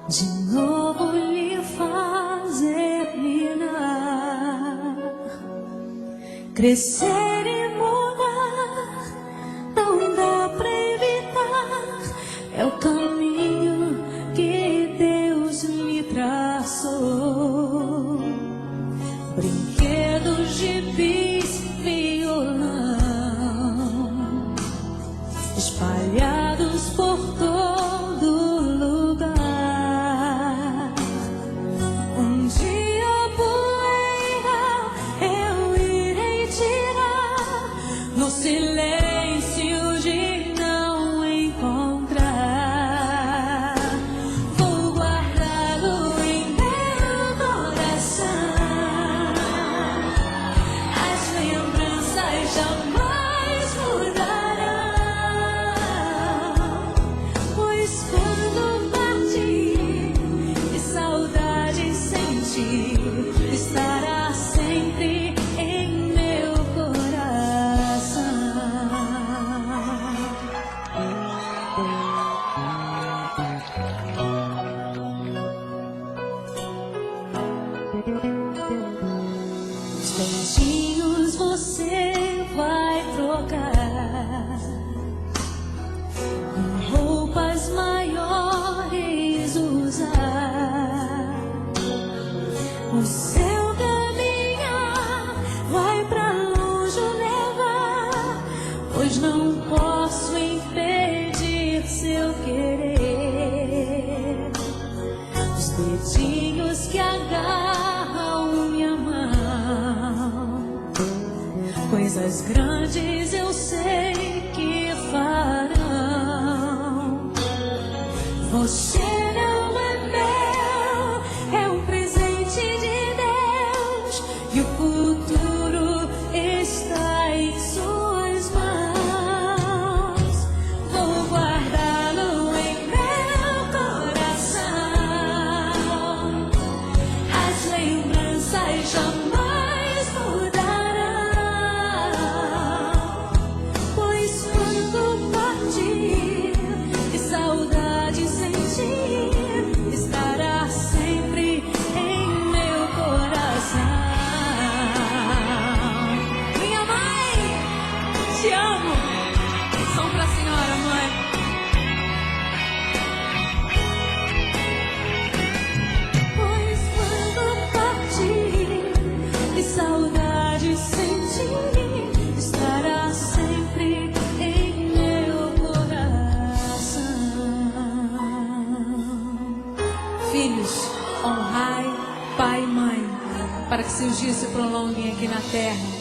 De novo lhe fazer mirar, crescer e mudar, não dá pra evitar, é o caminho que Deus me traçou. Brinquedos, gibis, violão, espalhados por todo lugar. No silêncio de não encontrar, vou guardá-lo em meu coração. As lembranças jamais mudarão, pois quando partir e saudade sentir, estará sempre em meu coração. Os beijinhos você vai trocar com roupas maiores usar. O seu caminhar vai pra longe levar, pois não posso impedir seu querer. Os dedinhos que agarram minha mão, coisas grandes eu sei que farão. Você não é meu, é um presente de Deus, e o futuro está em suas mãos. Vou guardá-lo em meu coração. As lembranças jamais mudarão, pois quando partir e saudade sentir, estará sempre em meu coração. Minha mãe, te amo. Som pra senhora, mãe. Pois quando partir e saudade sentir, estará sempre em meu coração. Filhos, honrai pai e mãe, para que seus dias se prolonguem aqui na terra.